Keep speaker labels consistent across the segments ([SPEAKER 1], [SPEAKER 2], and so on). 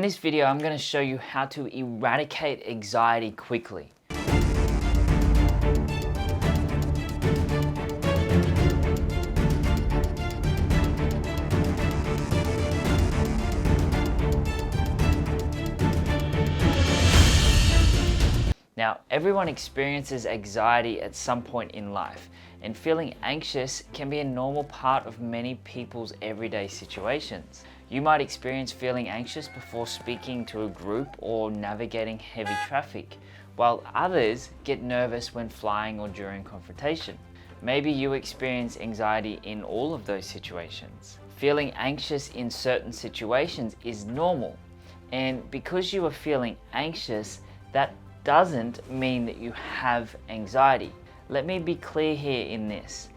[SPEAKER 1] In this video, I'm going to show you how to eradicate anxiety quickly. Now, everyone experiences anxiety at some point in life, and feeling anxious can be a normal part of many people's everyday situations. You might experience feeling anxious before speaking to a group or navigating heavy traffic, while others get nervous when flying or during confrontation. Maybe you experience anxiety in all of those situations. Feeling anxious in certain situations is normal, and because you are feeling anxious, that doesn't mean that you have anxiety. Let me be clear here in this.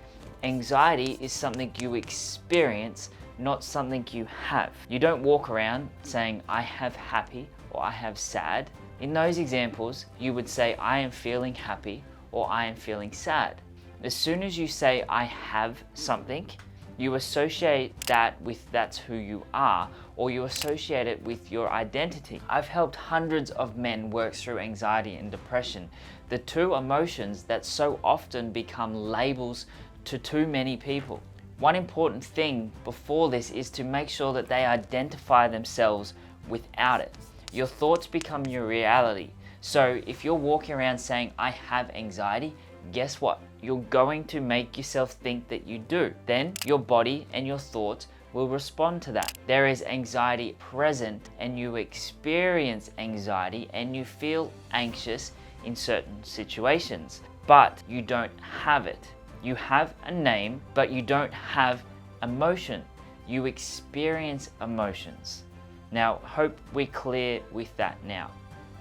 [SPEAKER 1] Anxiety is something you experience, not something you have. You don't walk around saying, I have happy or I have sad. In those examples, you would say, I am feeling happy or I am feeling sad. As soon as you say, I have something, you associate that with that's who you are, or you associate it with your identity. I've helped hundreds of men work through anxiety and depression, the two emotions that so often become labels to too many people. One important thing before this is to make sure that they identify themselves without it. Your thoughts become your reality. So if you're walking around saying, I have anxiety, guess what? You're going to make yourself think that you do. Then your body and your thoughts will respond to that. There is anxiety present, and you experience anxiety and you feel anxious in certain situations, but you don't have it. You have a name, but you don't have emotion. You experience emotions. Now, hope we're clear with that now.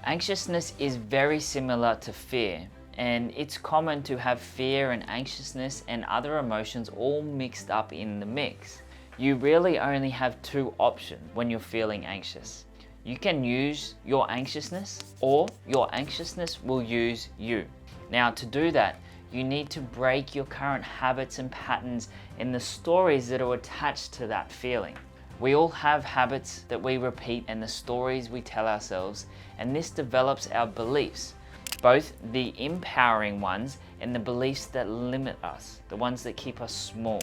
[SPEAKER 1] Anxiousness is very similar to fear, and it's common to have fear and anxiousness and other emotions all mixed up in the mix. You really only have two options when you're feeling anxious. You can use your anxiousness, or your anxiousness will use you. Now, to do that, you need to break your current habits and patterns and the stories that are attached to that feeling. We all have habits that we repeat and the stories we tell ourselves, and this develops our beliefs, both the empowering ones and the beliefs that limit us, the ones that keep us small.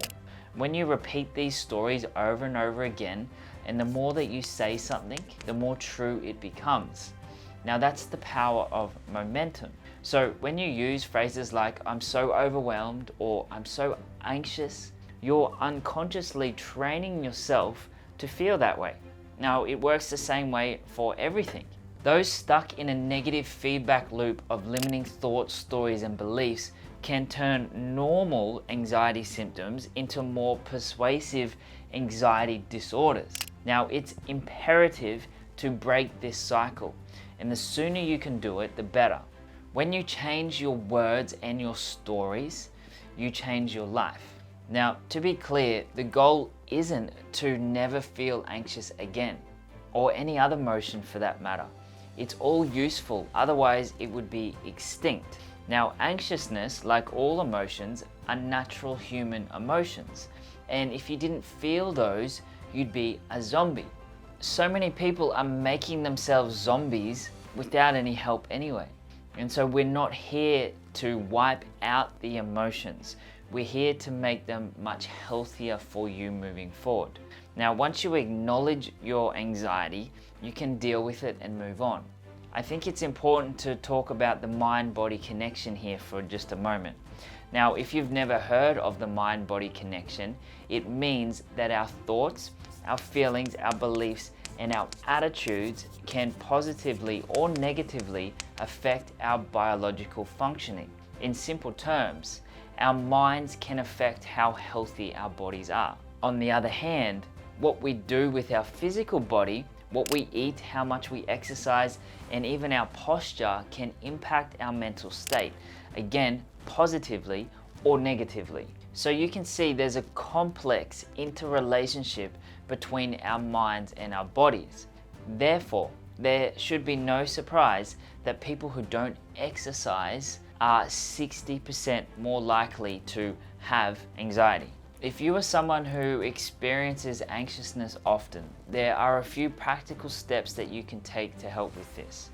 [SPEAKER 1] When you repeat these stories over and over again, and the more that you say something, the more true it becomes. Now that's the power of momentum. So when you use phrases like, I'm so overwhelmed or I'm so anxious, you're unconsciously training yourself to feel that way. Now it works the same way for everything. Those stuck in a negative feedback loop of limiting thoughts, stories, and beliefs can turn normal anxiety symptoms into more persuasive anxiety disorders. Now, it's imperative to break this cycle, and the sooner you can do it, the better. When you change your words and your stories, you change your life. Now, to be clear, the goal isn't to never feel anxious again, or any other emotion for that matter. It's all useful, otherwise it would be extinct. Now, anxiousness, like all emotions, are natural human emotions. And if you didn't feel those, you'd be a zombie. So many people are making themselves zombies without any help anyway. And so we're not here to wipe out the emotions. We're here to make them much healthier for you moving forward. Now, once you acknowledge your anxiety, you can deal with it and move on. I think it's important to talk about the mind-body connection here for just a moment. Now, if you've never heard of the mind-body connection, it means that our thoughts, our feelings, our beliefs, and our attitudes can positively or negatively affect our biological functioning. In simple terms, our minds can affect how healthy our bodies are. On the other hand, what we do with our physical body, what we eat, how much we exercise, and even our posture can impact our mental state, again, positively or negatively. So you can see there's a complex interrelationship between our minds and our bodies. Therefore, there should be no surprise that people who don't exercise are 60% more likely to have anxiety. If you are someone who experiences anxiousness often, there are a few practical steps that you can take to help with this.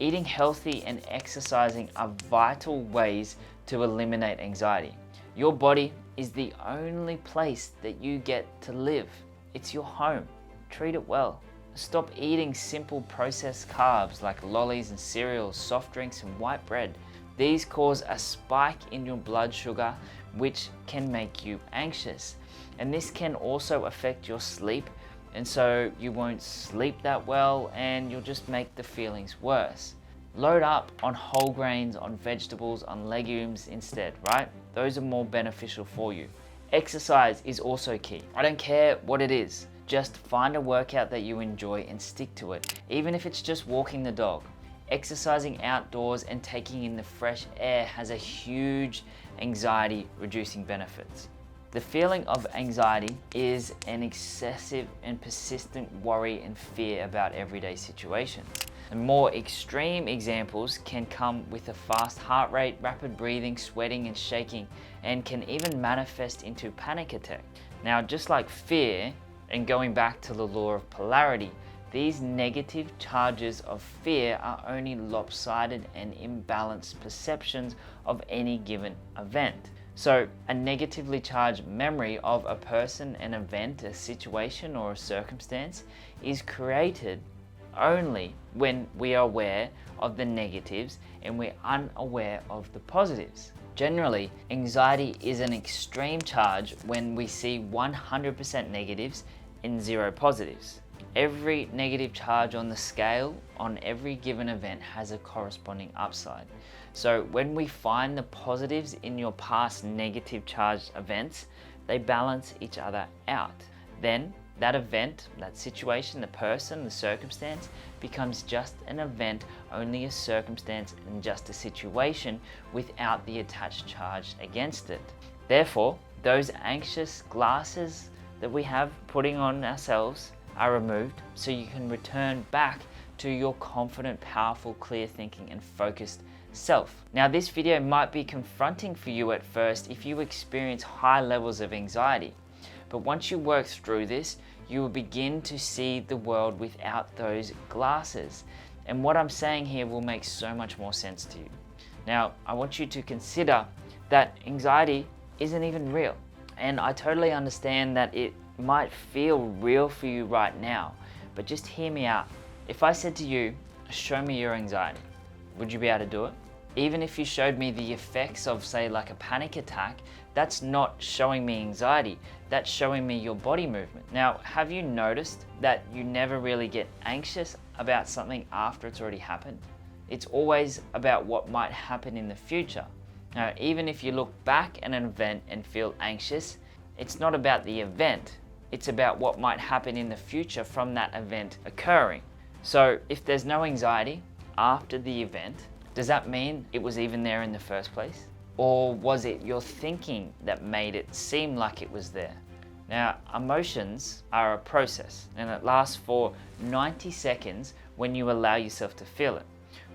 [SPEAKER 1] Eating healthy and exercising are vital ways to eliminate anxiety. Your body is the only place that you get to live. It's your home. Treat it well. Stop eating simple processed carbs like lollies and cereals, soft drinks and white bread. These cause a spike in your blood sugar, which can make you anxious. And this can also affect your sleep, and so you won't sleep that well and you'll just make the feelings worse. Load up on whole grains, on vegetables, on legumes instead, right? Those are more beneficial for you. Exercise is also key. I don't care what it is. Just find a workout that you enjoy and stick to it, even if it's just walking the dog. Exercising outdoors and taking in the fresh air has a huge anxiety reducing benefits. The feeling of anxiety is an excessive and persistent worry and fear about everyday situations. And more extreme examples can come with a fast heart rate, rapid breathing, sweating and shaking, and can even manifest into panic attack. Now, just like fear, and going back to the law of polarity, these negative charges of fear are only lopsided and imbalanced perceptions of any given event. So a negatively charged memory of a person, an event, a situation or a circumstance is created only when we are aware of the negatives and we're unaware of the positives. Generally, anxiety is an extreme charge when we see 100% negatives and 0 positives. Every negative charge on the scale on every given event has a corresponding upside. So when we find the positives in your past negative charged events, they balance each other out. Then that event, that situation, the person, the circumstance becomes just an event, only a circumstance and just a situation without the attached charge against it. Therefore, those anxious glasses that we have putting on ourselves are removed so you can return back to your confident, powerful, clear thinking and focused self. Now, this video might be confronting for you at first if you experience high levels of anxiety, but once you work through this, you will begin to see the world without those glasses. And what I'm saying here will make so much more sense to you. Now, I want you to consider that anxiety isn't even real. And I totally understand that it might feel real for you right now, but just hear me out. If I said to you, show me your anxiety, would you be able to do it? Even if you showed me the effects of, say, like a panic attack, that's not showing me anxiety, that's showing me your body movement. Now, have you noticed that you never really get anxious about something after it's already happened? It's always about what might happen in the future. Now, even if you look back at an event and feel anxious, it's not about the event, it's about what might happen in the future from that event occurring. So if there's no anxiety after the event, does that mean it was even there in the first place? Or was it your thinking that made it seem like it was there? Now, emotions are a process and it lasts for 90 seconds when you allow yourself to feel it.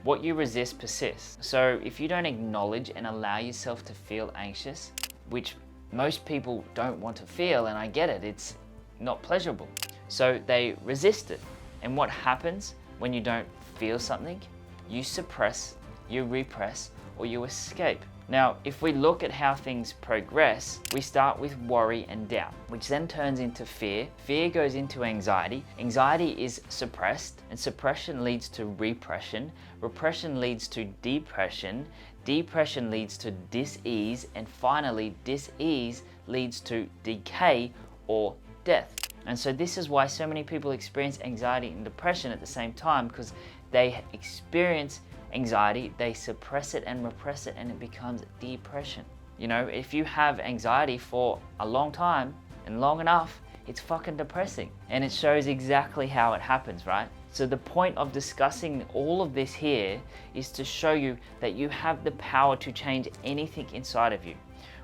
[SPEAKER 1] What you resist persists. So if you don't acknowledge and allow yourself to feel anxious, which most people don't want to feel, and I get it, it's not pleasurable. So they resist it. And what happens when you don't feel something? You suppress, you repress, or you escape. Now, if we look at how things progress, we start with worry and doubt, which then turns into fear. Fear goes into anxiety. Anxiety is suppressed, and suppression leads to repression. Repression leads to depression. Depression leads to dis-ease, and finally, dis-ease leads to decay or death. And so this is why so many people experience anxiety and depression at the same time, because they experience anxiety, they suppress it and repress it, and it becomes depression. You know, if you have anxiety for a long time and long enough, it's fucking depressing. And it shows exactly how it happens, right? So the point of discussing all of this here is to show you that you have the power to change anything inside of you.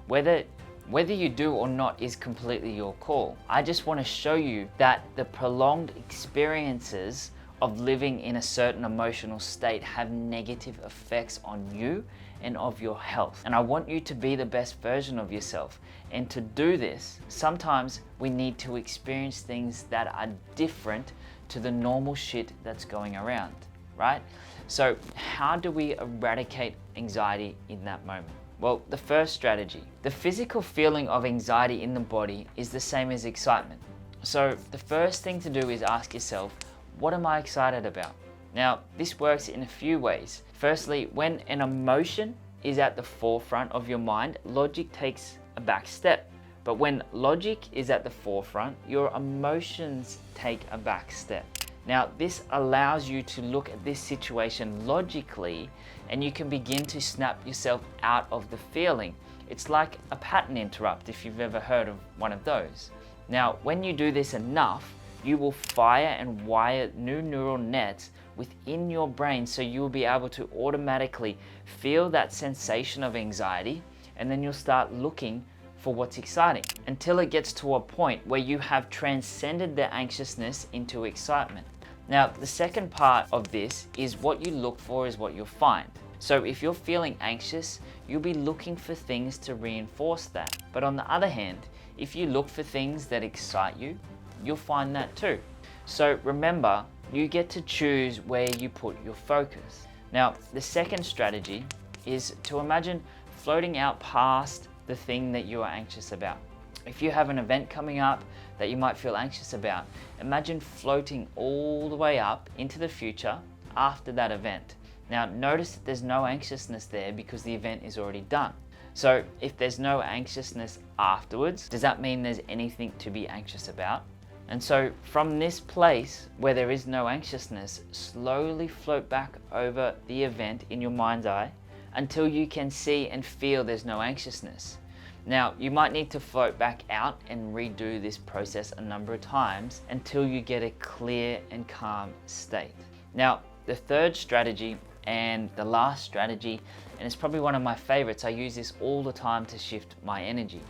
[SPEAKER 1] Whether you do or not is completely your call. I just want to show you that the prolonged experiences of living in a certain emotional state have negative effects on you and of your health. And I want you to be the best version of yourself. And to do this, sometimes we need to experience things that are different to the normal shit that's going around, right? So how do we eradicate anxiety in that moment? Well, the first strategy, the physical feeling of anxiety in the body is the same as excitement. So the first thing to do is ask yourself, what am I excited about? Now, this works in a few ways. Firstly, when an emotion is at the forefront of your mind, logic takes a back step. But when logic is at the forefront, your emotions take a back step. Now, this allows you to look at this situation logically, and you can begin to snap yourself out of the feeling. It's like a pattern interrupt, if you've ever heard of one of those. Now, when you do this enough, you will fire and wire new neural nets within your brain, so you will be able to automatically feel that sensation of anxiety, and then you'll start looking for what's exciting until it gets to a point where you have transcended the anxiousness into excitement. Now, the second part of this is what you look for is what you'll find. So if you're feeling anxious, you'll be looking for things to reinforce that. But on the other hand, if you look for things that excite you, you'll find that too. So remember, you get to choose where you put your focus. Now, the second strategy is to imagine floating out past the thing that you are anxious about. If you have an event coming up that you might feel anxious about, imagine floating all the way up into the future after that event. Now, notice that there's no anxiousness there because the event is already done. So if there's no anxiousness afterwards, does that mean there's anything to be anxious about? And so from this place where there is no anxiousness, slowly float back over the event in your mind's eye until you can see and feel there's no anxiousness. Now, you might need to float back out and redo this process a number of times until you get a clear and calm state. Now, the third strategy and the last strategy, and it's probably one of my favorites, I use this all the time to shift my energy,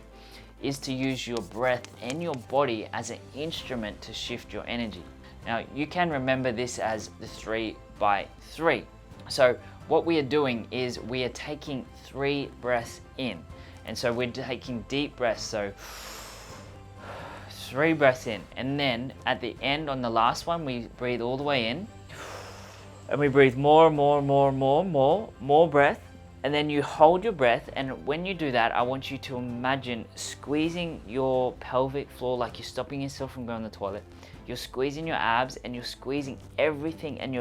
[SPEAKER 1] is to use your breath and your body as an instrument to shift your energy. Now, you can remember this as the 3x3. So what we are doing is we are taking 3 breaths in. And so we're taking deep breaths, so 3 breaths in. And then at the end, on the last one, we breathe all the way in. And we breathe more breath. And then you hold your breath, and when you do that, I want you to imagine squeezing your pelvic floor like you're stopping yourself from going to the toilet. You're squeezing your abs, and you're squeezing everything, and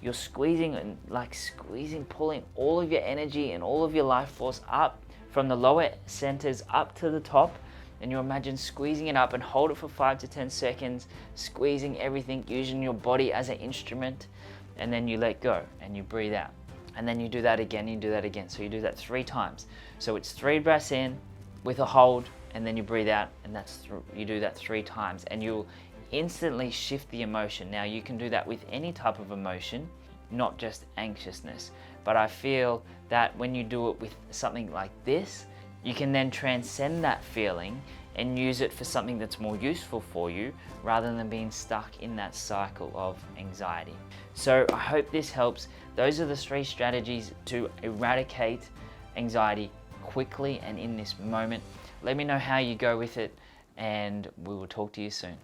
[SPEAKER 1] you're squeezing and pulling all of your energy and all of your life force up from the lower centers up to the top. And you imagine squeezing it up and hold it for 5 to 10 seconds, squeezing everything, using your body as an instrument, and then you let go and you breathe out. And then you do that again, you do that again. So you do that 3 times. So it's 3 breaths in with a hold, and then you breathe out, and you do that 3 times, and you'll instantly shift the emotion. Now, you can do that with any type of emotion, not just anxiousness. But I feel that when you do it with something like this, you can then transcend that feeling and use it for something that's more useful for you rather than being stuck in that cycle of anxiety. So I hope this helps. Those are the 3 strategies to eradicate anxiety quickly and in this moment. Let me know how you go with it, and we will talk to you soon.